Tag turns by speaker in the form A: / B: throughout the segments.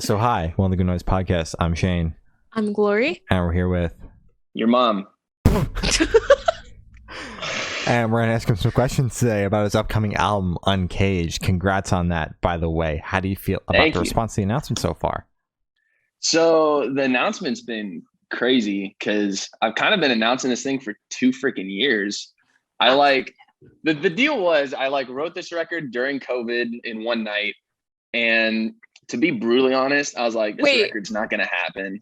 A: So hi, One of the Good Noise Podcast. I'm Shane.
B: I'm Glory.
A: And we're here with...
C: Your mom.
A: And we're going to ask him some questions today about his upcoming album, Uncaged. Congrats on that, by the way. How do you feel about the response to the announcement so far?
C: So the announcement's been crazy because I've kind of been announcing this thing for 2 freaking years. The deal was I wrote this record during COVID in one night. And to be brutally honest, I was like, this record's not going to happen.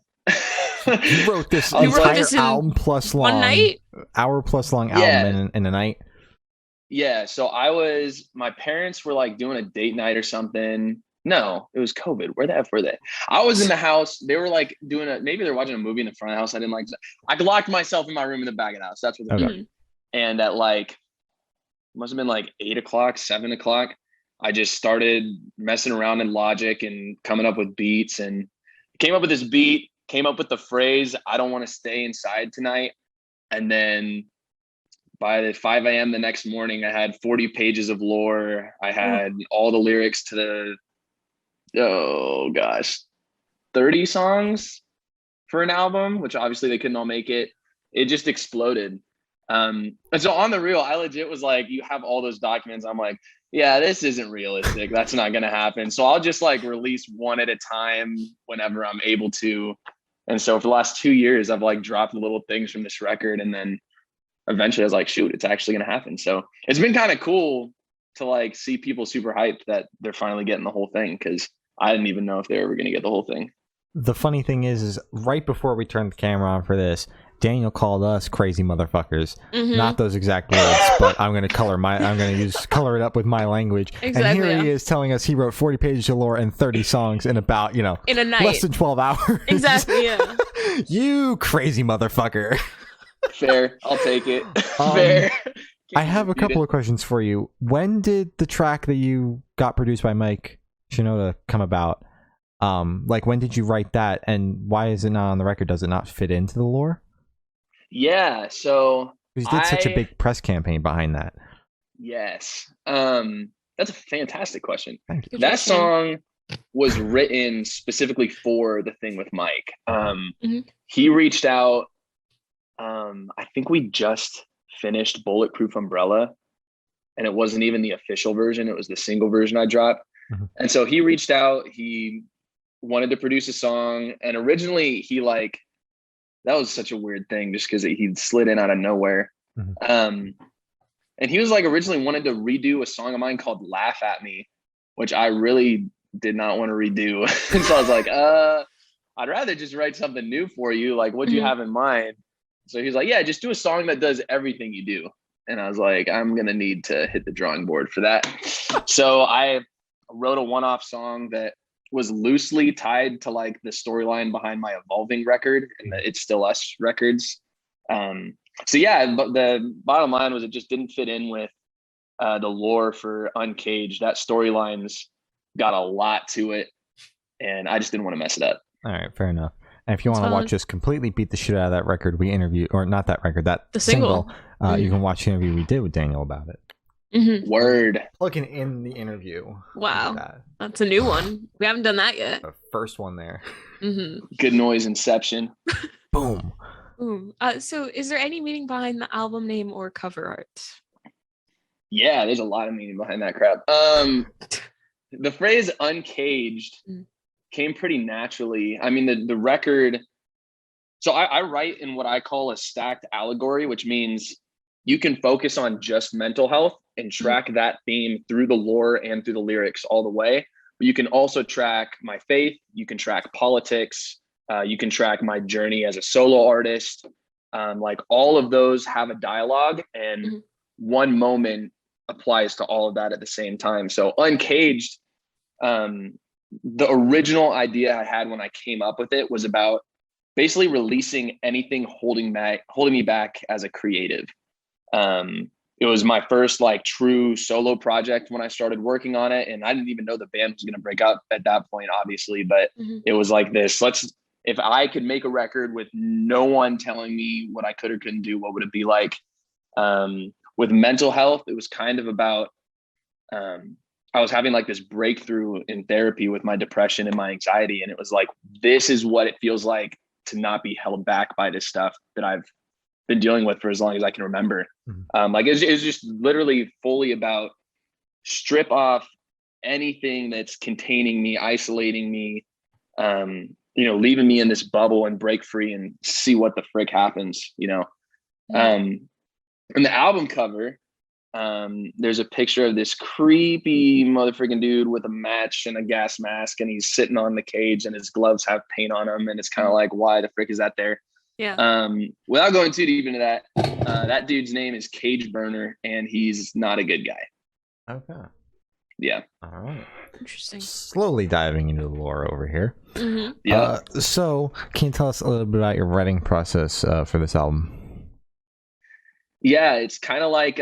A: You wrote this album plus long,
B: one night?
A: Hour plus long album in a night?
C: Yeah. So my parents were doing a date night or something. No, it was COVID. Where the F were they? I was in the house. They were maybe they're watching a movie in the front of the house. I didn't I locked myself in my room in the back of the house. That's what they're doing. And at must have been 8 o'clock, 7 o'clock. I just started messing around in Logic and coming up with beats and came up with this beat, came up with the phrase, I don't want to stay inside tonight. And then by the 5 a.m. the next morning, I had 40 pages of lore. I had all the lyrics to 30 songs for an album, which obviously they couldn't all make it. It just exploded. And so on the real, I legit was you have all those documents. I'm like, yeah, this isn't realistic. That's not going to happen. So I'll just release one at a time whenever I'm able to. And so for the last 2 years, I've dropped little things from this record. And then eventually I was like, shoot, it's actually going to happen. So it's been kind of cool to see people super hyped that they're finally getting the whole thing. Cause I didn't even know if they were ever going to get the whole thing.
A: The funny thing is right before we turned the camera on for this, Daniel called us crazy motherfuckers. Not those exact words, but I'm going to color it up with my language.
B: Exactly,
A: and here he is telling us he wrote 40 pages of lore and 30 songs in about,
B: in a night,
A: less than 12 hours.
B: Exactly, yeah.
A: You crazy motherfucker.
C: Fair. I'll take it. Fair.
A: I have a couple of questions for you. When did the track that you got produced by Mike Shinoda come about? When did you write that, and why is it not on the record? Does it not fit into the lore?
C: Yeah, so
A: you did such a big press campaign behind that. Yes.
C: That's a fantastic question.
A: Thank you.
C: That song was written specifically for the thing with Mike. He reached out. I think we just finished Bulletproof Umbrella, and it wasn't even the official version. It was the single version I dropped. And so he reached out. He wanted to produce a song, and originally he that was such a weird thing just because he slid in out of nowhere. And he was originally wanted to redo a song of mine called Laugh at Me, which I really did not want to redo. And so I was like, I'd rather just write something new for you. What do you have in mind? So he's like, yeah, just do a song that does everything you do. And I was like, I'm going to need to hit the drawing board for that. So I wrote a one-off song that was loosely tied to the storyline behind my Evolving record and the It's Still Us records. So yeah, but the bottom line was it just didn't fit in with the lore for Uncaged. That storyline's got a lot to it, and I just didn't want to mess it up.
A: All right, fair enough. And if you want to watch us completely beat the shit out of that record we interviewed, or not that record, the single, you can watch the interview we did with Daniel about it.
C: Word.
A: Looking in the interview.
B: Wow. That's a new one. We haven't done that yet.
A: The first one there.
C: Good Noise Inception.
A: Boom.
B: So is there any meaning behind the album name or cover art?
C: Yeah, there's a lot of meaning behind that crap. The phrase Uncaged came pretty naturally. I mean, the record. So I write in what I call a stacked allegory, which means you can focus on just mental health and track that theme through the lore and through the lyrics all the way. But you can also track my faith. You can track politics. You can track my journey as a solo artist. All of those have a dialogue, and one moment applies to all of that at the same time. So Uncaged, the original idea I had when I came up with it was about basically releasing anything holding me back as a creative. It was my first true solo project when I started working on it. And I didn't even know the band was going to break up at that point, obviously, but it was if I could make a record with no one telling me what I could or couldn't do, what would it be like? With mental health, it was kind of about, I was having like this breakthrough in therapy with my depression and my anxiety. And it was like, this is what it feels like to not be held back by this stuff that I've been dealing with for as long as I can remember. Like it's just literally fully about strip off anything that's containing me, isolating me, leaving me in this bubble and break free and see what the frick happens, and the album cover, there's a picture of this creepy motherfucking dude with a match and a gas mask, and he's sitting on the cage and his gloves have paint on them, and it's kind of like, why the frick is that there? Without going too deep into that, that dude's name is Cage Burner, and he's not a good guy.
A: Okay.
C: Yeah.
A: All right.
B: Interesting.
A: Slowly diving into the lore over here.
C: Yeah.
A: So can you tell us a little bit about your writing process for this album?
C: Yeah, it's kind of like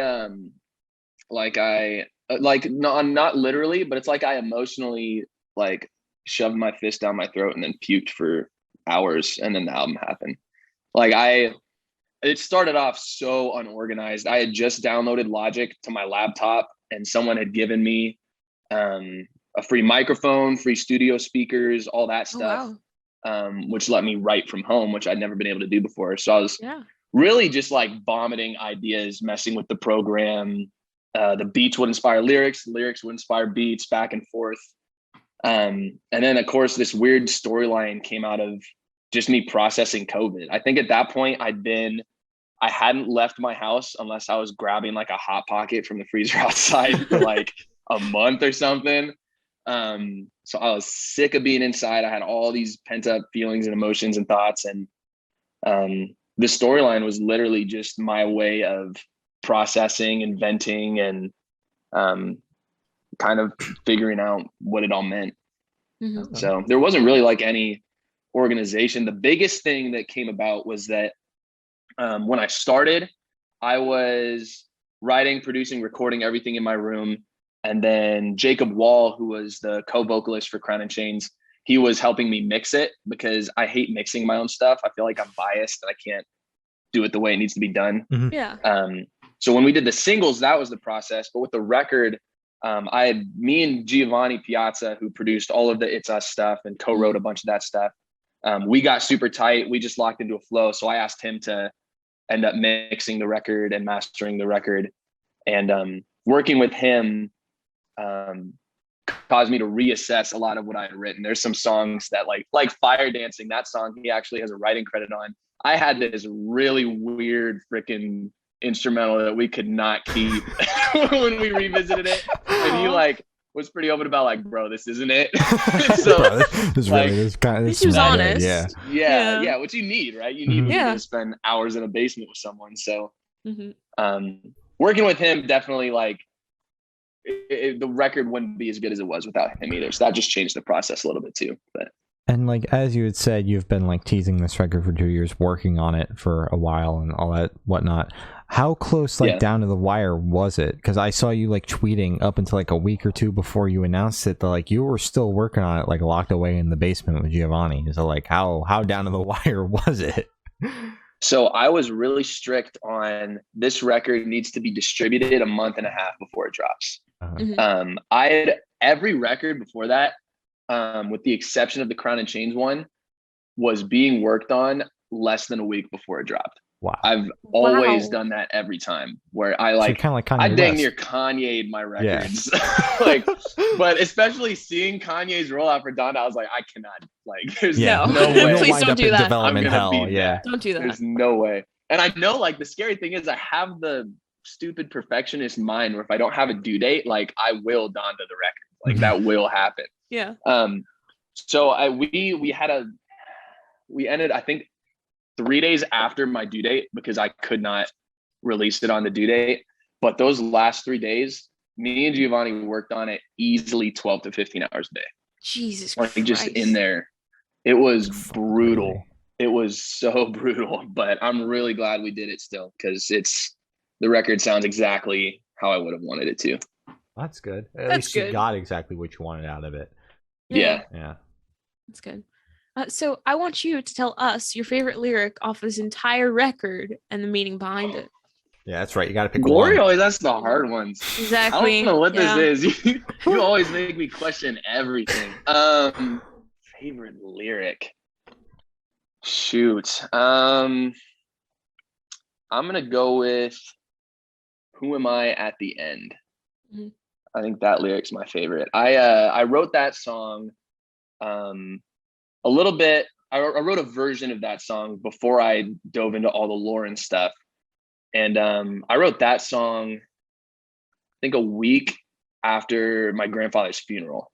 C: not literally, but it's like I emotionally like shoved my fist down my throat and then puked for hours, and then the album happened. Like it started off so unorganized. I had just downloaded Logic to my laptop, and someone had given me a free microphone, free studio speakers, all that stuff, which let me write from home, which I'd never been able to do before. So I was really just like vomiting ideas, messing with the program. The beats would inspire lyrics would inspire beats, back and forth. And then of course this weird storyline came out of just me processing COVID. I think at that point I hadn't left my house unless I was grabbing like a Hot Pocket from the freezer outside for like a month or something. So I was sick of being inside. I had all these pent up feelings and emotions and thoughts. And the storyline was literally just my way of processing and venting and kind of figuring out what it all meant. So there wasn't really like any organization. The biggest thing that came about was that when I started, I was writing, producing, recording everything in my room. And then Jacob Wall, who was the co-vocalist for Crown and Chains, he was helping me mix it because I hate mixing my own stuff. I feel like I'm biased and I can't do it the way it needs to be done. So when we did the singles, that was the process. But with the record, I had me and Giovanni Piazza, who produced all of the It's Us stuff and co-wrote a bunch of that stuff. We got super tight. We just locked into a flow. So I asked him to end up mixing the record and mastering the record. And working with him caused me to reassess a lot of what I had written. There's some songs that like Fire Dancing, that song he actually has a writing credit on. I had this really weird freaking instrumental that we could not keep when we revisited it. And he like was pretty open about like, bro, this isn't it. So
B: he was honest.
C: Yeah, what you need, right? You need to spend hours in a basement with someone. So working with him definitely like the record wouldn't be as good as it was without him either. So that just changed the process a little bit too. But
A: and like as you had said, you've been like teasing this record for 2 years, working on it for a while and all that whatnot. How close down to the wire was it? Because I saw you like tweeting up until like a week or two before you announced it that like you were still working on it, like locked away in the basement with Giovanni. So like how down to the wire was it?
C: So I was really strict on this record needs to be distributed a month and a half before it drops. I had every record before that, with the exception of the Crown and Chains one, was being worked on less than a week before it dropped.
A: Wow.
C: I've always done that every time where I like,
A: so kind of like
C: I dang near Kanye'd my records. Like, but especially seeing Kanye's rollout for Donda, I was like, I cannot, like, there's no way.
B: Please don't do that.
C: I'm gonna
A: hell.
C: beat that.
B: Don't do that.
C: There's no way. And I know like the scary thing is I have the stupid perfectionist mind where if I don't have a due date, like I will Donda the record. Like that will happen.
B: Yeah.
C: So we ended, I think, 3 days after my due date because I could not release it on the due date. But those last 3 days, me and Giovanni worked on it easily 12 to 15 hours a day.
B: Jesus
C: Like
B: Christ.
C: just in there. It was brutal. It was so brutal, but I'm really glad we did it still because the record sounds exactly how I would have wanted it to.
A: That's good. At least you got exactly what you wanted out of it.
C: Yeah.
B: That's good. So I want you to tell us your favorite lyric off this entire record and the meaning behind it.
A: Yeah, that's right. You got to pick
C: Glory
A: one.
C: always asks the hard ones.
B: Exactly.
C: I don't know what this is. You always make me question everything. Favorite lyric. Shoot. I'm gonna go with "Who Am I at the End."
B: Mhm.
C: I think that lyric's my favorite. I wrote that song a little bit. I wrote a version of that song before I dove into all the lore and stuff. And I wrote that song, I think, a week after my grandfather's funeral.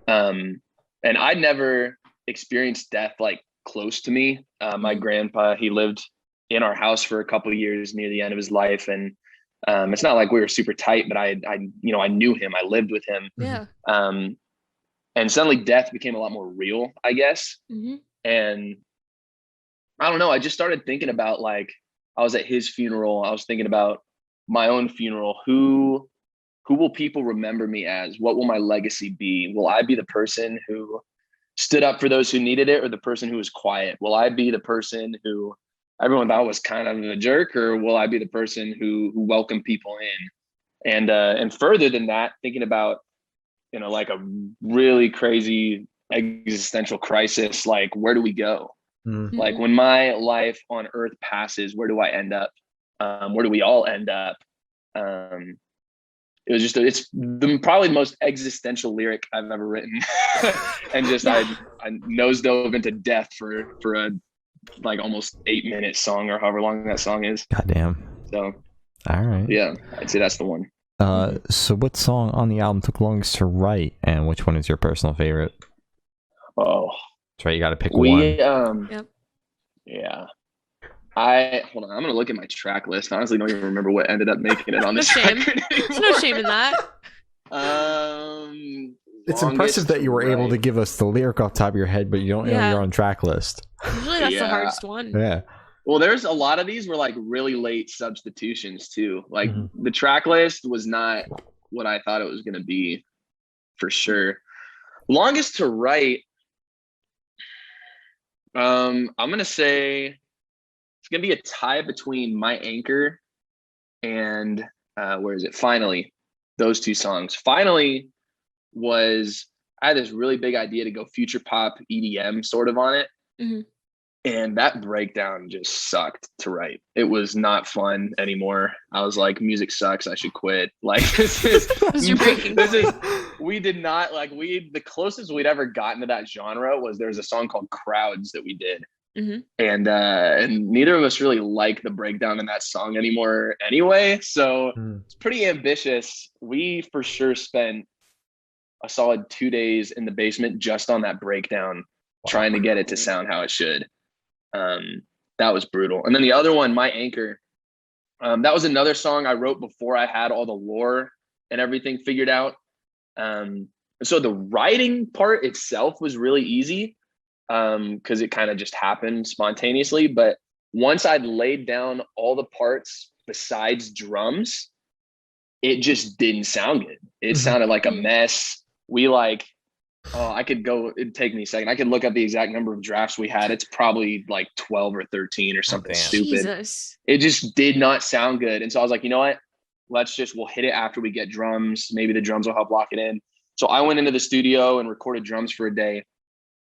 C: And I'd never experienced death like close to me. My grandpa, he lived in our house for a couple of years near the end of his life, and it's not like we were super tight, but I knew him. I lived with him.
B: Yeah.
C: And suddenly death became a lot more real, I guess.
B: Mm-hmm.
C: And I don't know. I just started thinking about, like, I was at his funeral. I was thinking about my own funeral. Who will people remember me as? What will my legacy be? Will I be the person who stood up for those who needed it, or the person who was quiet? Will I be the person who everyone thought was kind of a jerk, or will I be the person who welcomed people in? And further than that, thinking about, like a really crazy existential crisis, like, where do we go?
A: Mm-hmm.
C: Like, when my life on earth passes, where do I end up? Where do we all end up? It was it's probably the most existential lyric I've ever written. And just, I nose dove into death for a like almost 8-minute song, or however long that song is.
A: Goddamn.
C: So,
A: all right.
C: Yeah, I'd say that's the one.
A: So what song on the album took longest to write, and which one is your personal favorite?
C: Oh,
A: that's right. You got to pick one.
B: Yep.
C: Yeah. Hold on. I'm gonna look at my track list. I honestly don't even remember what ended up making it on this
B: shame.
C: record anymore.
B: There's no shame in that.
A: It's impressive that you were able to give us the lyric off the top of your head, but you don't know your own track list.
B: Usually that's the hardest one.
A: Yeah.
C: Well, there's a lot of these were like really late substitutions too. Like, the track list was not what I thought it was gonna be, for sure. Longest to write. I'm gonna say it's gonna be a tie between My Anchor and where is it? Finally. Those two songs. Finally I had this really big idea to go future pop EDM sort of on it.
B: Mm-hmm.
C: And that breakdown just sucked to write. It was not fun anymore. I was like, music sucks, I should quit. Like, we did not, like, the closest we'd ever gotten to that genre was, there's a song called Crowds that we did.
B: Mm-hmm.
C: And neither of us really like the breakdown in that song anymore anyway. So it's pretty ambitious. We for sure spent a solid 2 days in the basement just on that breakdown, trying to get it to sound how it should. That was brutal. And then the other one, My Anchor, that was another song I wrote before I had all the lore and everything figured out. And so the writing part itself was really easy, because it kind of just happened spontaneously. But once I'd laid down all the parts besides drums, it just didn't sound good. It sounded like a mess. It'd take me a second. I could look up the exact number of drafts we had. It's probably like 12 or 13 or something stupid.
B: Jesus.
C: It just did not sound good. And so I was like, you know what? We'll hit it after we get drums. Maybe the drums will help lock it in. So I went into the studio and recorded drums for a day.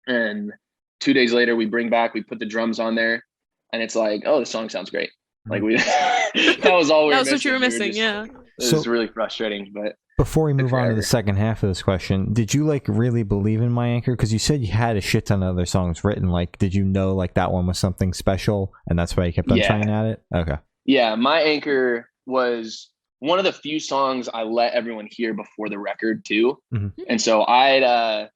C: And 2 days later, we put the drums on there, and it's like, oh, the song sounds great. Like, that was all we were missing.
B: That's what you were missing, yeah.
C: It was really frustrating, but
A: before we move on to the second half of this question, did you like really believe in My Anchor? Because you said you had a shit ton of other songs written. Like, did you know like that one was something special, and that's why you kept on trying at it? Okay.
C: Yeah, My Anchor was one of the few songs I let everyone hear before the record too. Mm-hmm. And so that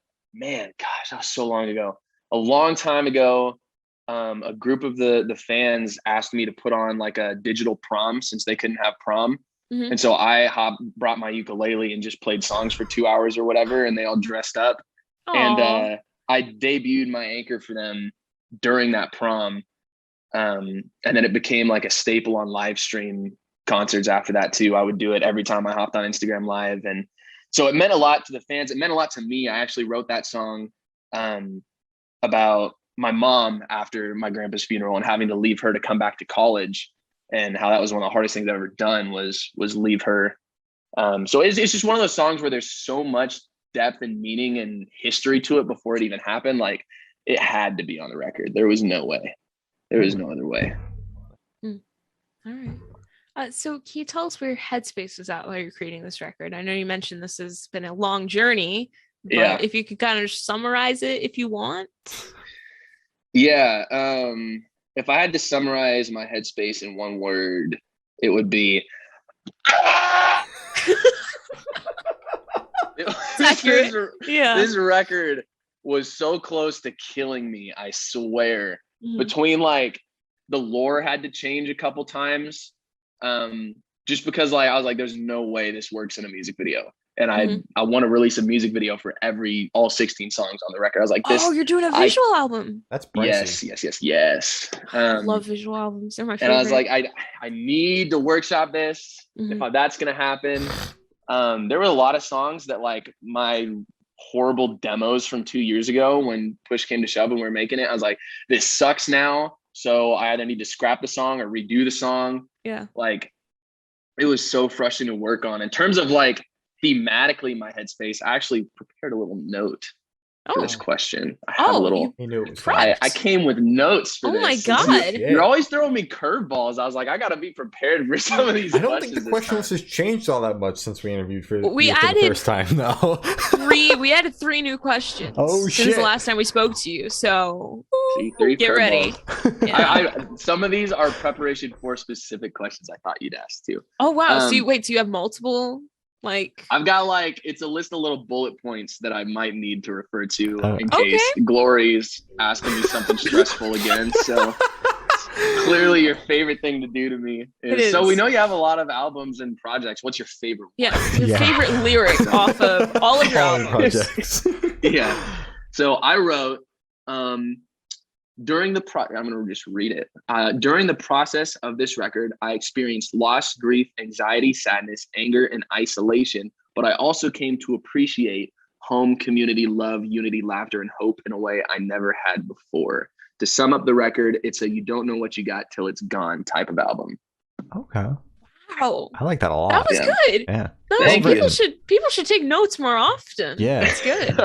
C: was so long ago. A long time ago, a group of the fans asked me to put on like a digital prom, since they couldn't have prom. Mm-hmm. And so I brought my ukulele and just played songs for 2 hours or whatever, and they all dressed up. Aww. And I debuted My Anchor for them during that prom. And then it became like a staple on live stream concerts after that too. I would do it every time I hopped on Instagram Live. And so it meant a lot to the fans. It meant a lot to me. I actually wrote that song about my mom after my grandpa's funeral and having to leave her to come back to college. and how that was one of the hardest things I've ever done was leave her. So it's just one of those songs where there's so much depth and meaning and history to it before it even happened. Like, it had to be on the record. There was no way. There was no other way.
B: All right. So can you tell us where your headspace was at while you're creating this record? I know you mentioned this has been a long journey, but if you could kind of summarize it if you want.
C: Yeah. If I had to summarize my headspace in one word, it would be this record was so close to killing me, I swear. Between like the lore had to change a couple times, just because like I was like, there's no way this works in a music video, and I want to release a music video for all 16 songs on the record. I was like,
B: you're doing a visual album.
A: That's pricey.
C: Yes.
B: I love visual albums. They're my favorite.
C: And I was like, I need to workshop this if that's gonna happen. There were a lot of songs that like my horrible demos from 2 years ago, when push came to shove and we were making it, I was like, this sucks now, so I either need to scrap the song or redo the song. Like, it was so frustrating to work on. In terms of like thematically my headspace, I actually prepared a little note for this question. I had a little. I came with notes for this.
B: Oh my god!
C: You're always throwing me curveballs. I was like, I gotta be prepared for some of these.
A: I don't think the question list has changed all that much since we interviewed for
B: the
A: first time. No,
B: we added 3 new questions.
A: Oh shit!
B: Since the last time we spoke to you, so
C: get
B: ready.
C: Some of these are preparation for specific questions I thought you'd ask too.
B: Oh wow! So you have multiple. Like,
C: I've got like, it's a list of little bullet points that I might need to refer to in case Glory's asking me something stressful again. So clearly your favorite thing to do to me is. So we know you have a lot of albums and projects. What's your favorite one?
B: Your favorite lyric off of all of your albums.
A: Projects.
C: So I wrote, I'm going to just read it. During the process of this record, I experienced loss, grief, anxiety, sadness, anger, and isolation, but I also came to appreciate home, community, love, unity, laughter, and hope in a way I never had before. To sum up the record, it's a you don't know what you got till it's gone type of album.
A: Okay.
B: Wow.
A: I like that a lot.
B: That was good.
A: Yeah.
B: People should take notes more often.
A: Yeah.
B: That's good.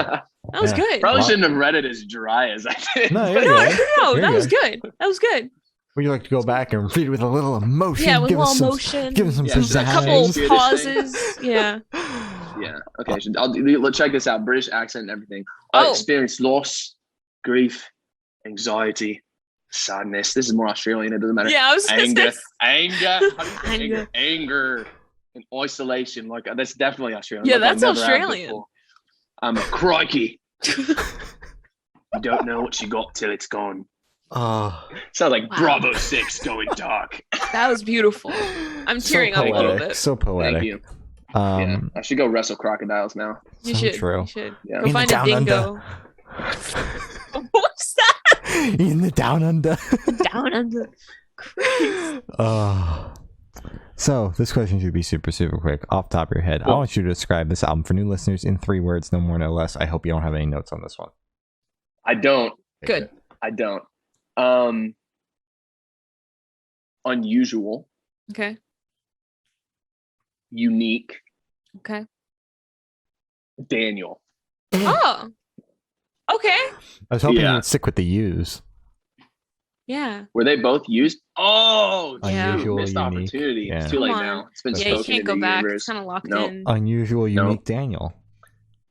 B: That was good.
C: Probably shouldn't have read it as dry as I did.
B: No, that was good. That was good.
A: Would you like to go back and read it with a little emotion?
B: Yeah, with a little emotion.
A: Give us some
B: a couple pauses. Yeah.
C: Okay. Let's check this out. British accent and everything. I experienced loss, grief, anxiety, sadness. This is more Australian. It doesn't matter.
B: Yeah, I was
C: anger, and isolation. Like, that's definitely Australian.
B: Yeah, that's Australian.
C: I'm a crikey. You don't know what you got till it's gone. Sounds like Bravo 6 going dark.
B: That was beautiful. I'm tearing up a little bit.
A: So poetic.
C: Thank you. I should go wrestle crocodiles now.
B: You should.
A: True.
B: You should.
C: Yeah.
B: Go find a dingo. What's that?
A: In the down under.
B: Down under.
A: So this question should be super, super quick. Off the top of your head, I want you to describe this album for new listeners in 3 words, no more, no less. I hope you don't have any notes on this one.
C: I don't.
B: Good.
C: I don't. Unusual.
B: Okay.
C: Unique.
B: Okay.
C: Daniel.
B: Oh. Okay.
A: I was hoping you would stick with the U's.
B: Yeah.
C: Were they both used? Oh,
A: unusual,
C: missed
A: unique.
C: Opportunity.
A: Yeah.
C: It's too late now. It's been spoken.
B: You can't go back.
C: Universe.
B: It's kind of locked in.
A: Unusual, unique Daniel.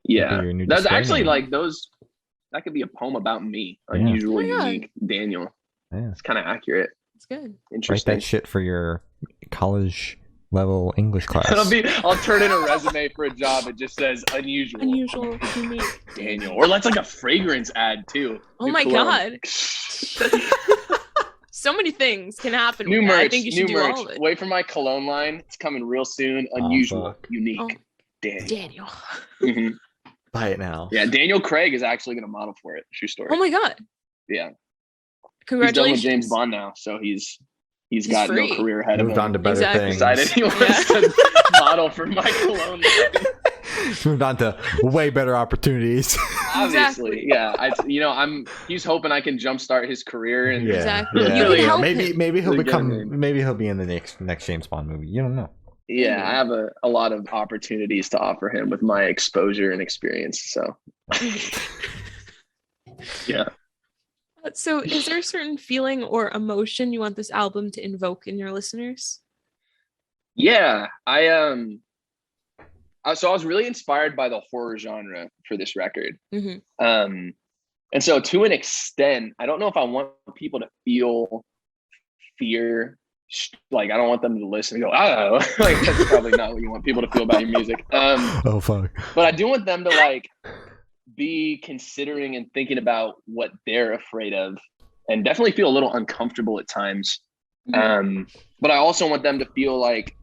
C: Yeah. That's actually like those. That could be a poem about me. Unusual, unique Daniel.
A: Yeah.
C: It's kind of accurate.
B: It's good.
C: Interesting.
A: Write that shit for your college level English class.
C: I'll turn in a resume for a job. It just says unusual,
B: unique
C: Daniel. Or that's like a fragrance ad too.
B: Oh my god. So many things can happen.
C: New merch.
B: I think you should do all of it.
C: Wait for my cologne line. It's coming real soon. Unusual, unique, Daniel. Mm-hmm.
A: Buy it now.
C: Yeah, Daniel Craig is actually going to model for it. True story.
B: Oh my god.
C: Yeah.
B: Congratulations.
C: He's done with James Bond now, so he's got
B: free.
C: No career ahead of him.
A: Moved on to better things.
C: Decided he wants to model for my cologne line.
A: Moved on to way better opportunities.
C: Obviously, yeah. He's hoping I can jumpstart his career, and
B: exactly.
A: Yeah.
B: You can help
A: maybe he'll maybe he'll be in the next James Bond movie. You don't know.
C: Yeah, I have a lot of opportunities to offer him with my exposure and experience. So, yeah.
B: So, is there a certain feeling or emotion you want this album to invoke in your listeners?
C: Yeah, so I was really inspired by the horror genre for this record. And so to an extent, I don't know if I want people to feel fear. Like, I don't want them to listen and go, oh, like, that's probably not what you want people to feel about your music.
A: Oh, fuck.
C: But I do want them to, like, be considering and thinking about what they're afraid of, and definitely feel a little uncomfortable at times. But I also want them to feel like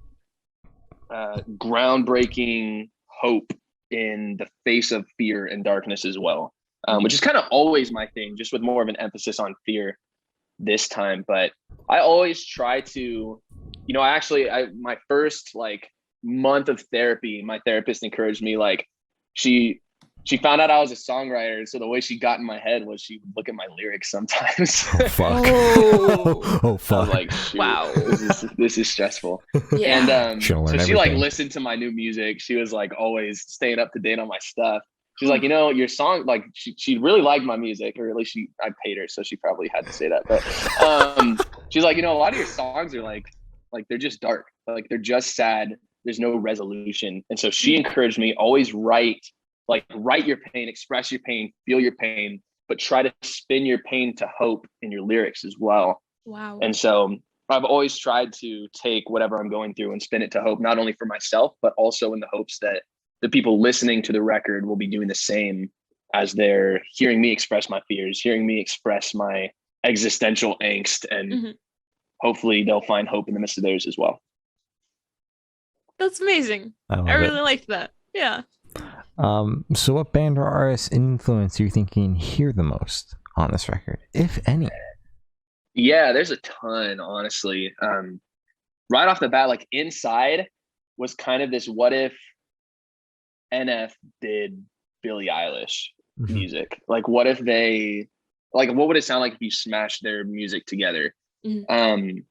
C: groundbreaking hope in the face of fear and darkness as well, which is kind of always my thing, just with more of an emphasis on fear this time. But I always try to, my first like month of therapy, my therapist encouraged me, like, she found out I was a songwriter, so the way she got in my head was she would look at my lyrics sometimes.
A: Oh, fuck. Oh, fuck.
C: I was like, shoot,
B: wow,
C: this is stressful.
B: Yeah.
C: And so she like listened to my new music. She was like always staying up to date on my stuff. She's like, your song, like, she really liked my music, or at least I paid her, so she probably had to say that. But she's like, a lot of your songs are like they're just dark, like they're just sad. There's no resolution. And so she encouraged me, always write your pain, express your pain, feel your pain, but try to spin your pain to hope in your lyrics as well.
B: Wow.
C: And so I've always tried to take whatever I'm going through and spin it to hope, not only for myself, but also in the hopes that the people listening to the record will be doing the same as they're hearing me express my fears, hearing me express my existential angst, and hopefully they'll find hope in the midst of theirs as well.
B: That's amazing. I really liked that. Yeah.
A: So what band or artist influence are you think you can hear the most on this record, if any?
C: Yeah, there's a ton, honestly. Right off the bat, like, Inside was kind of this what if NF did Billie Eilish music. Like, what if what would it sound like if you smashed their music together? I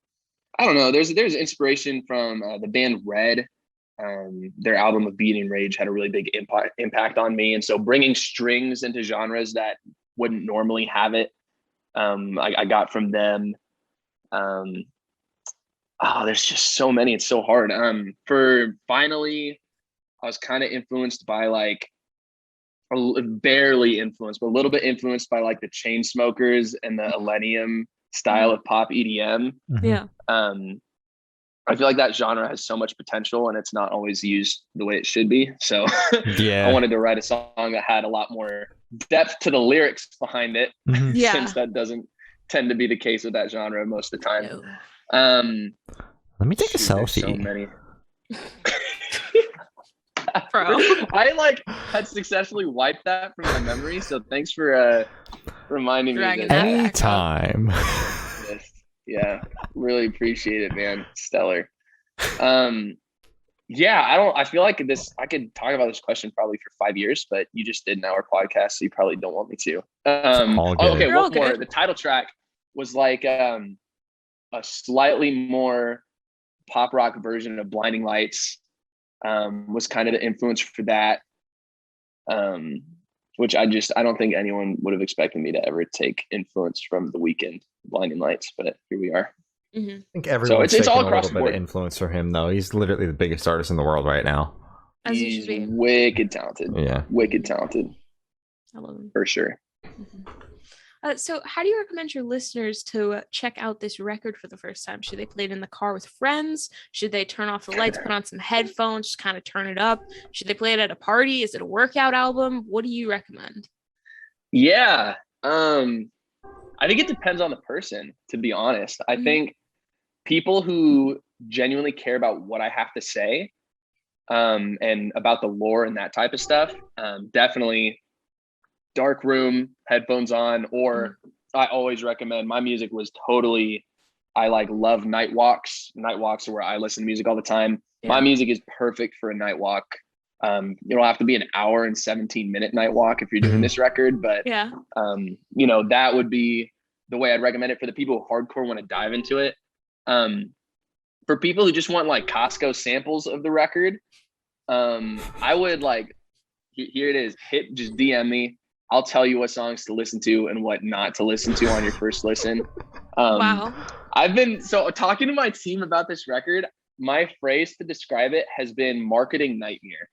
C: don't know. There's inspiration from the band Red. Their album of Beating Rage had a really big impact on me. And so bringing strings into genres that wouldn't normally have it, I got from them. There's just so many. It's so hard. For Finally, I was kind of influenced by, like, barely influenced, but a little bit influenced by, like, the Chainsmokers and the Millennium style of pop EDM.
B: Yeah.
C: I feel like that genre has so much potential, and it's not always used the way it should be. So
A: yeah,
C: I wanted to write a song that had a lot more depth to the lyrics behind it, since that doesn't tend to be the case with that genre most of the time.
A: No. Let me take a selfie.
C: So many.
B: Bro.
C: I had successfully wiped that from my memory, so thanks for reminding me.
A: Anytime.
C: Yeah, really appreciate it, man. Stellar. I feel like I could talk about this question probably for 5 years, but you just did an hour podcast, so you probably don't want me to. Okay, one more. The title track was like a slightly more pop rock version of Blinding Lights. Was kind of the influence for that, which I don't think anyone would have expected me to ever take influence from The Weeknd, Blinding Lights, but here we are.
A: I think everyone's
C: it's all
A: taking
C: across
A: a little bit of influence from him, though. He's literally the biggest artist in the world right now.
C: He's wicked talented.
A: Yeah,
C: wicked talented.
B: I love him
C: for sure.
B: So how do you recommend your listeners to check out this record for the first time? Should they play it in the car with friends? Should they turn off the lights, put on some headphones, just kind of turn it up? Should they play it at a party? Is it a workout album? What do you recommend?
C: Yeah. I think it depends on the person, to be honest. I think people who genuinely care about what I have to say, and about the lore and that type of stuff, definitely dark room, headphones on, or I always recommend, my music was totally, I love night walks. Night walks are where I listen to music all the time. Yeah. My music is perfect for a night walk. It'll have to be an hour and 17-minute night walk if you're doing this record, but
B: yeah,
C: that would be the way I'd recommend it for the people who hardcore want to dive into it. For people who just want like Costco samples of the record, I would here it is. Just DM me. I'll tell you what songs to listen to and what not to listen to on your first listen.
B: Wow.
C: I've been talking to my team about this record. My phrase to describe it has been marketing nightmare.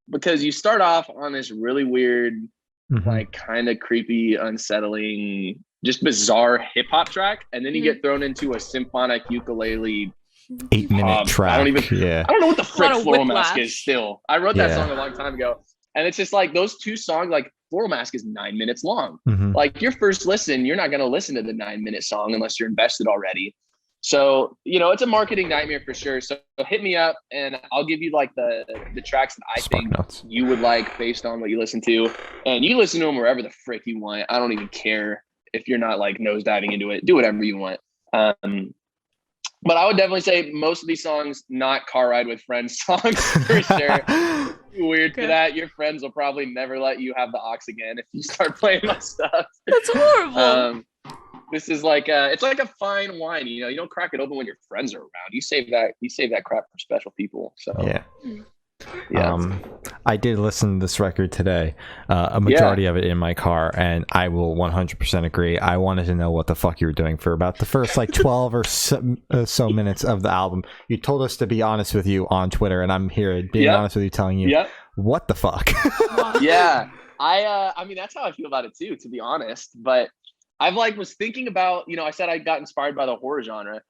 C: Because you start off on this really weird, like kind of creepy, unsettling, just bizarre hip hop track, and then you get thrown into a symphonic ukulele
A: 8-minute track.
C: I don't know what the frick Floral Mask is still. I wrote that song a long time ago. And it's just like those two songs, like Floral Mask is 9 minutes long. Like your first listen, you're not going to listen to the 9-minute song unless you're invested already. So, it's a marketing nightmare for sure. So hit me up and I'll give you like the tracks that I think you would like based on what you listen to. And you listen to them wherever the frick you want. I don't even care if you're not like nosediving into it. Do whatever you want. But I would definitely say most of these songs, not Car Ride with Friends songs for sure. Weird for that. Your friends will probably never let you have the aux again if you start playing my stuff.
B: That's horrible.
C: This is like it's like a fine wine. You don't crack it open when your friends are around. You save that crap for special people. So
A: yeah. I did listen to this record today, a majority of it in my car, and I will 100% agree. I wanted to know what the fuck you were doing for about the first like 12 or so minutes of the album. You told us to be honest with you on Twitter, and I'm here being honest with you, telling you what the fuck.
C: Yeah, I mean that's how I feel about it too, to be honest. But I've was thinking about, I said I got inspired by the horror genre.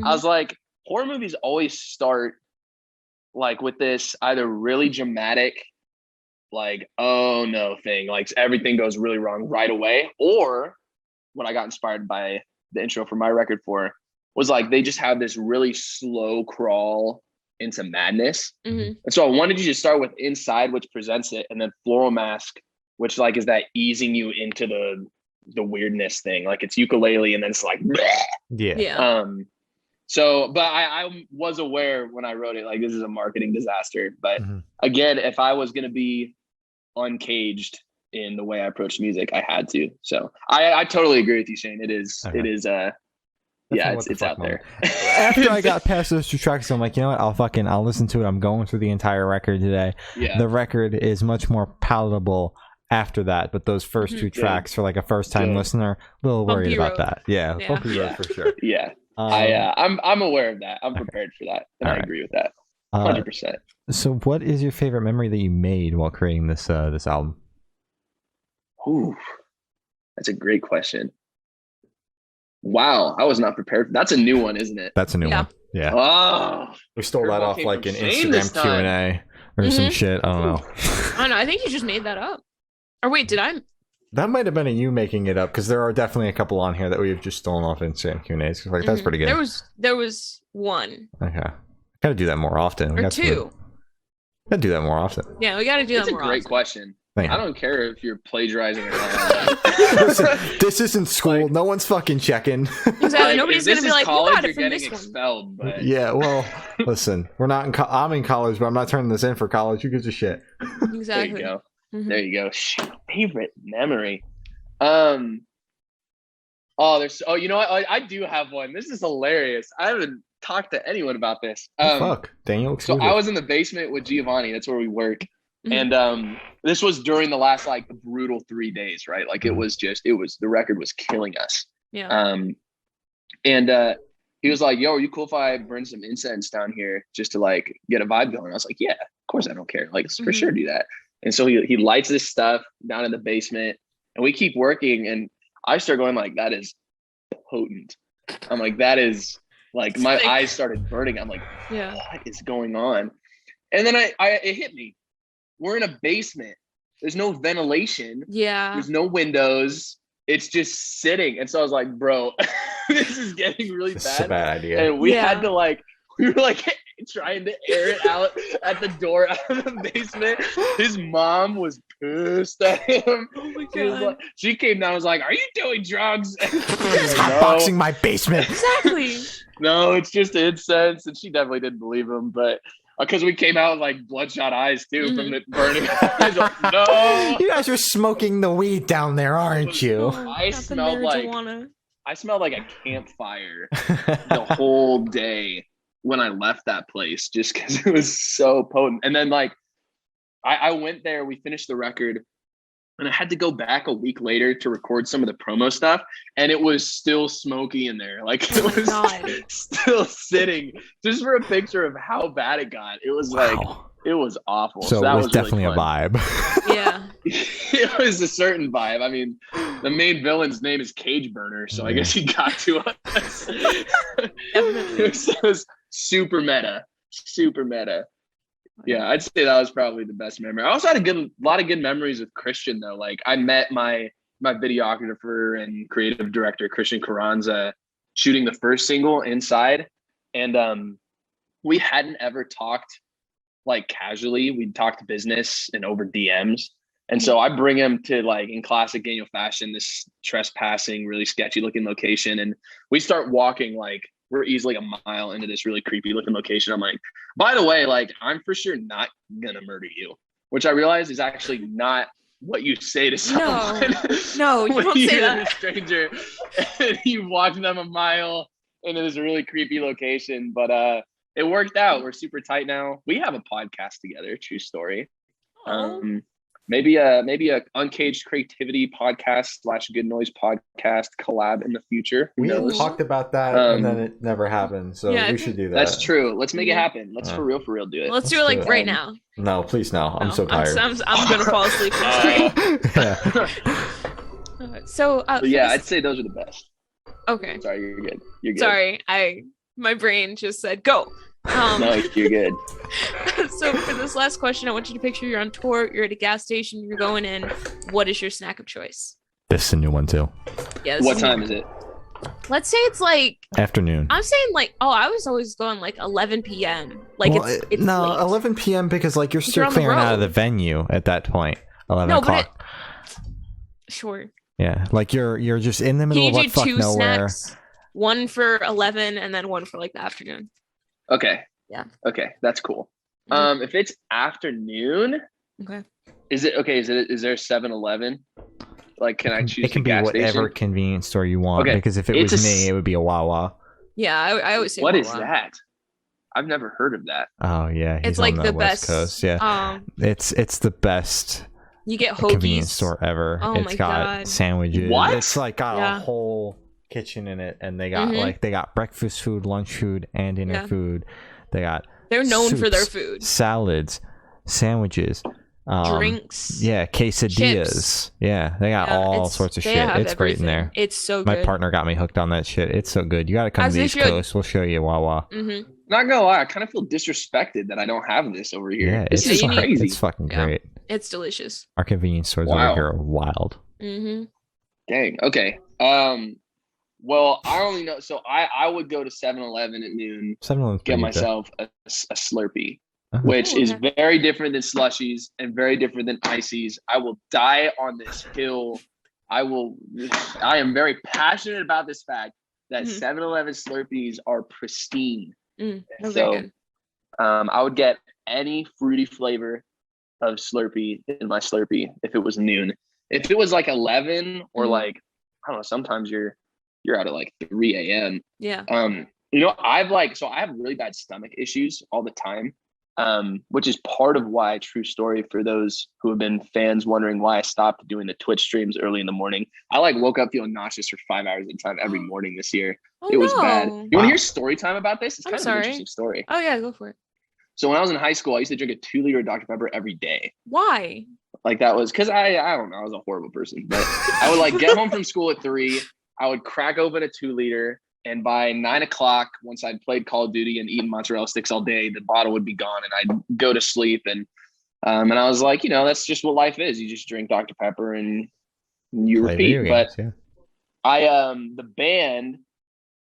C: I was like, horror movies always start like with this either really dramatic, like, oh no thing, like everything goes really wrong right away. Or what I got inspired by the intro for my record for was like, they just have this really slow crawl into madness. And so I wanted you to start with Inside, which presents it, and then Floral Mask, which like is that easing you into the weirdness thing. Like it's ukulele and then it's like, bleh. So, but I was aware when I wrote it, like this is a marketing disaster. But again, if I was going to be uncaged in the way I approach music, I had to. So I totally agree with you, Shane. It's out there.
A: After I got past those two tracks, I'm like, you know what? I'll listen to it. I'm going through the entire record today. Yeah. The record is much more palatable after that, but those first two tracks for like a first time listener, a little worried about that. Bumpy road for sure.
C: I'm aware of that. I'm prepared for that, and I agree with that 100%.
A: So what is your favorite memory that you made while creating this album?
C: Ooh, that's a great question. Wow, I was not prepared. That's a new one, isn't it?
A: That's a new one. Yeah.
C: Oh,
A: we stole that off like an Instagram Q&A or some shit. I don't know.
B: I don't know. I think you just made that up. Or wait, did I?
A: That might have been you making it up, because there are definitely a couple on here that we have just stolen off Instagram Q&As. Like that's pretty good.
B: There was one.
A: Okay, gotta do that more often.
B: Or two.
A: Gotta do that more often.
B: Yeah, we gotta do that more often.
C: That's a great question. I don't care if you're plagiarizing or not.
A: Listen, this isn't school. No one's fucking checking.
B: Exactly. Nobody's gonna be like,
C: college,
B: you're
C: getting expelled. But...
A: Yeah. Well, listen, we're not. I'm in college, but I'm not turning this in for college. Who gives a shit?
B: Exactly.
C: There you go. There you go. Favorite memory. You know what? I do have one. This is hilarious. I haven't talked to anyone about this.
A: Fuck, Daniel.
C: So I was in the basement with Giovanni. That's where we work. And this was during the last like brutal 3 days, right? Like it was the record was killing us.
B: Yeah.
C: He was like, yo, are you cool if I burn some incense down here just to like get a vibe going? I was like, yeah, of course I don't care. Like for sure do that. And so he lights this stuff down in the basement, and we keep working, and I start going like, that is potent. I'm like, that is like, my eyes started burning. I'm like, what is going on? And then it hit me. We're in a basement. There's no ventilation.
B: Yeah.
C: There's no windows. It's just sitting. And so I was like, bro, this is getting really bad.
A: It's a bad idea.
C: And we had to we were like trying to air it out at the door out of the basement. His mom was pissed at him.
B: Oh my God.
C: She came down and was like, are you doing drugs?
A: Hotboxing my basement.
B: Exactly.
C: No, it's just incense. And she definitely didn't believe him. But because we came out with like bloodshot eyes too from the burning. Like, no,
A: you guys are smoking the weed down there, aren't you?
C: I smelled like a campfire the whole day when I left that place, just because it was so potent. And then like I went there, we finished the record, and I had to go back a week later to record some of the promo stuff, and it was still smoky in there. Like it was still sitting. Just for a picture of how bad it got, it was like it was awful.
A: So that was definitely really a vibe.
B: Yeah,
C: it was a certain vibe. I mean, the main villain's name is Cage Burner, so I guess he got to us. It was super meta. Yeah, I'd say that was probably the best memory. I also had a lot of good memories with Christian though. Like I met my videographer and creative director Christian Carranza shooting the first single Inside, and we hadn't ever talked like casually. We'd talked business and over DMs, and so I bring him to, like, in classic Daniel fashion, this trespassing, really sketchy looking location, and we start walking like. We're easily a mile into this really creepy looking location. I'm like, by the way, like, I'm for sure not gonna murder you, which I realize is actually not what you say to someone.
B: No, you don't say that.
C: A stranger, and you walk them a mile into this really creepy location, but it worked out. We're super tight now. We have a podcast together. True story. Maybe a Uncaged creativity podcast / Good Noise podcast collab in the future.
A: We talked about that, and then it never happened. So we should do that.
C: That's true. Let's make it happen. Let's for real do it.
B: Let's do it like right now.
A: No, please no. I'm so tired.
B: I'm gonna fall asleep. So
C: I'd say those are the best.
B: Okay.
C: Sorry, you're good. You're good.
B: Sorry, my brain just said go.
C: No, you're good.
B: So for this last question, I want you to picture you're on tour, you're at a gas station, you're going in. What is your snack of choice?
A: This is a new one too.
B: Yeah.
C: What time is it?
B: Let's say it's like
A: afternoon.
B: I'm saying like, I was always going like 11 p.m. Like it's
A: no,
B: late.
A: 11 p.m. because like you're still clearing out of the venue at that point. 11 o'clock.
B: Sure.
A: Yeah, like you're just in the middle of what fuck nowhere.
B: Snacks, one for 11 and then one for like the afternoon.
C: Okay.
B: Yeah.
C: Okay, that's cool. If it's afternoon,
B: okay.
C: Is there 7-Eleven? Like, can I choose?
A: It can be whatever
C: station?
A: Convenience store you want. Okay. Because if it was me, it would be a Wawa.
B: Yeah, I always say
C: what
B: Wawa.
C: Is that? I've never heard of that.
A: Oh yeah,
B: it's like the
A: West
B: best.
A: Coast. Yeah, it's the best.
B: You get hoagies.
A: Convenience store ever.
B: Oh
A: it's got sandwiches.
C: What?
A: It's like got a whole kitchen in it, and they got they got breakfast food, lunch food, and dinner food. They're
B: known
A: soups,
B: for their food.
A: Salads, sandwiches,
B: drinks.
A: Yeah, quesadillas. Chips. Yeah, they got all sorts of shit. It's
B: everything.
A: great in there.
B: It's so good.
A: My partner got me hooked on that shit. It's so good. You got to come to the East Coast. We'll show you Wawa.
B: Mm-hmm.
C: Not gonna lie, I kind of feel disrespected that I don't have this over here.
A: Yeah,
C: this is crazy.
A: It's fucking great.
B: It's delicious.
A: Our convenience stores over here are wild.
B: Mm-hmm.
C: Dang. Okay. Well, I only know. So I would go to 7-Eleven at noon.
A: 7-Eleven.
C: Get myself a Slurpee, which is very different than slushies and very different than ices. I will die on this hill. I am very passionate about this fact that 7-Eleven Slurpees are pristine. So, I would get any fruity flavor of Slurpee in my Slurpee if it was noon. If it was like 11 or like, I don't know, sometimes you're out at like 3 a.m.
B: Yeah.
C: I have really bad stomach issues all the time, which is part of why, true story for those who have been fans wondering why I stopped doing the Twitch streams early in the morning. I woke up feeling nauseous for 5 hours at a time every morning this year. It was bad. You want to hear story time about this? It's kind of an interesting story.
B: Oh yeah, go for it.
C: So when I was in high school, I used to drink a 2-liter Dr. Pepper every day.
B: Why?
C: Like that was because I don't know, I was a horrible person, but I would like get home from school at 3. I would crack open a 2-liter, and by 9 o'clock, once I'd played Call of Duty and eaten mozzarella sticks all day, the bottle would be gone, and I'd go to sleep. And I was like, that's just what life is. You just drink Dr. Pepper and you repeat. But the band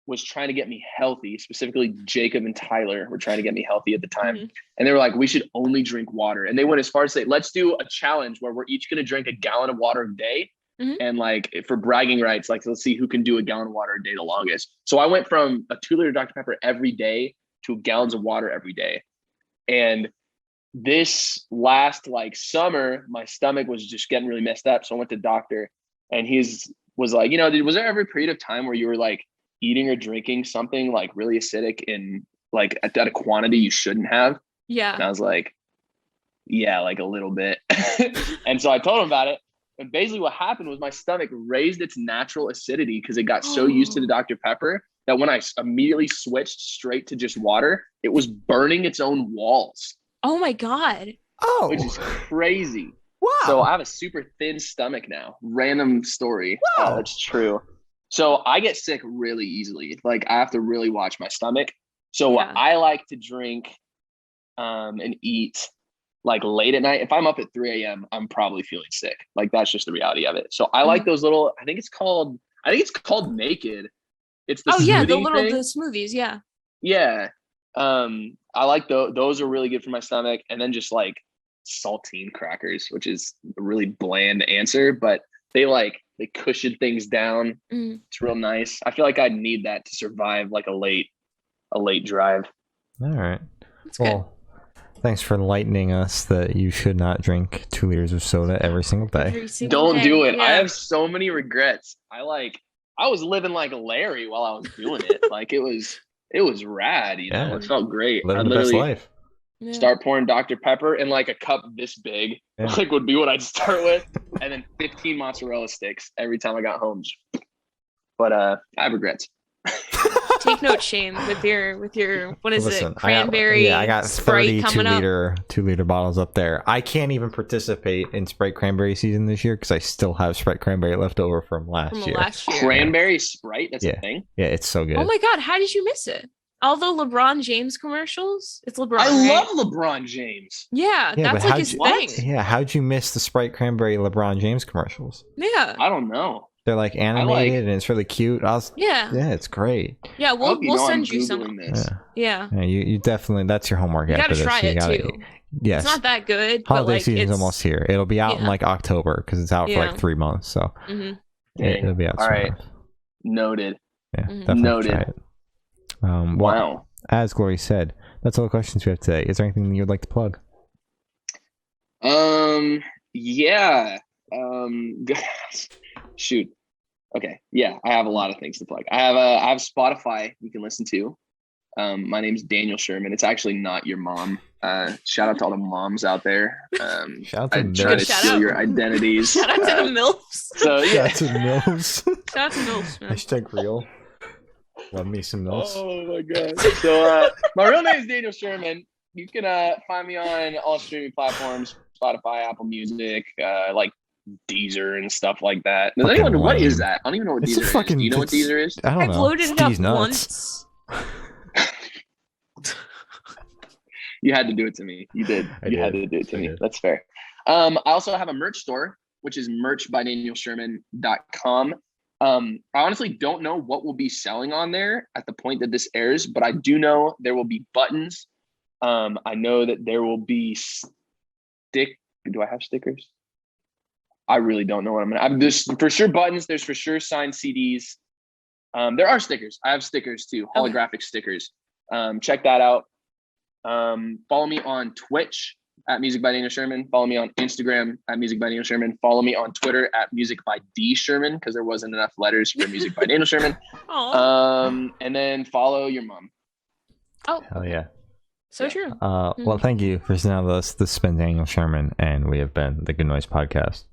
C: was trying to get me healthy. Specifically, Jacob and Tyler were trying to get me healthy at the time, and they were like, "We should only drink water." And they went as far as to say, "Let's do a challenge where we're each going to drink a gallon of water a day." And like for bragging rights, like let's see who can do a gallon of water a day the longest. So I went from a 2-liter Dr. Pepper every day to gallons of water every day. And this last like summer, my stomach was just getting really messed up. So I went to the doctor, and was like, was there ever a period of time where you were like eating or drinking something like really acidic in like at a quantity you shouldn't have?
B: Yeah.
C: And I was like, yeah, like a little bit. And so I told him about it. And basically what happened was my stomach raised its natural acidity because it got so used to the Dr. Pepper that when I immediately switched straight to just water, it was burning its own walls.
B: Oh my God.
A: Oh.
C: Which is crazy.
A: Wow.
C: So I have a super thin stomach now. Random story.
A: Wow.
C: It's true. So I get sick really easily. Like I have to really watch my stomach. So I like to drink and eat like late at night. If I'm up at 3 a.m., I'm probably feeling sick. Like that's just the reality of it. So I like those little, I think it's called Naked. It's the
B: the smoothies. Yeah.
C: Yeah. I like those are really good for my stomach. And then just like saltine crackers, which is a really bland answer, but they cushion things down. It's real nice. I feel like I'd need that to survive like a late drive.
A: All right.
B: That's
A: good. Thanks for enlightening us that you should not drink 2 liters of soda every single day.
C: Don't do it. Yeah. I have so many regrets. I was living like Larry while I was doing it. Like it was rad, know. It felt great.
A: Living the best life.
C: Start pouring Dr. Pepper in like a cup this big, like would be what I'd start with, and then 15 mozzarella sticks every time I got home. But I have regrets.
B: Take note, Shane, with your what is it? Cranberry.
A: I got 2-liter bottles up there. I can't even participate in Sprite cranberry season this year because I still have Sprite cranberry left over from last year.
C: Cranberry Sprite, that's a thing.
A: Yeah, it's so good.
B: Oh my God, how did you miss it? All the LeBron James commercials. It's LeBron.
C: I love LeBron James.
B: Yeah, that's like his thing.
A: Yeah, how'd you miss the Sprite cranberry LeBron James commercials?
B: Yeah,
C: I don't know.
A: They're like animated and it's really cute. Yeah, it's great.
B: Yeah, we'll send you some. Yeah.
A: You definitely, that's your homework.
B: You gotta try it too.
A: Yes,
B: it's not that good.
A: Holiday
B: but
A: season's almost here. It'll be out in like October because it's out for like 3 months. So it'll be out.
C: All right, noted.
A: Yeah, definitely try it.
C: Wow.
A: As Glory said, that's all the questions we have today. Is there anything you would like to plug?
C: Yeah. Shoot. Okay. Yeah, I have a lot of things to plug. I have Spotify you can listen to. My name's Daniel Sherman. It's actually not your mom. Shout out to all the moms out there.
A: Shout out to
C: try to steal your identities.
B: Shout out to the MILFs.
C: So yeah.
A: Shout out to MILFs.
B: Shout out to MILFs, man.
A: Hashtag real. Love me some MILFs.
C: Oh my God. So my real name is Daniel Sherman. You can find me on all streaming platforms, Spotify, Apple Music, like Deezer and stuff like that. Does anyone know what is that? I don't even know what Deezer is. Do you know what Deezer is?
A: I don't know.
B: I've loaded it up once.
C: You had to do it to me. You did. You had to do it to me. That's fair. I also have a merch store, which is merchbydanielsherman.com. I honestly don't know what we'll be selling on there at the point that this airs, but I do know there will be buttons. I know that there will be do I have stickers? I really don't know what there's for sure buttons. There's for sure signed CDs. There are stickers. I have stickers too, holographic stickers. Check that out. Follow me on Twitch at Music by Daniel Sherman. Follow me on Instagram at Music by Daniel Sherman. Follow me on Twitter at Music by D Sherman because there wasn't enough letters for Music by Daniel Sherman. And then follow your mom.
B: Oh,
A: hell yeah.
B: So true.
A: Well, thank you for sitting down with us. This has been Daniel Sherman, and we have been the Good Noise Podcast.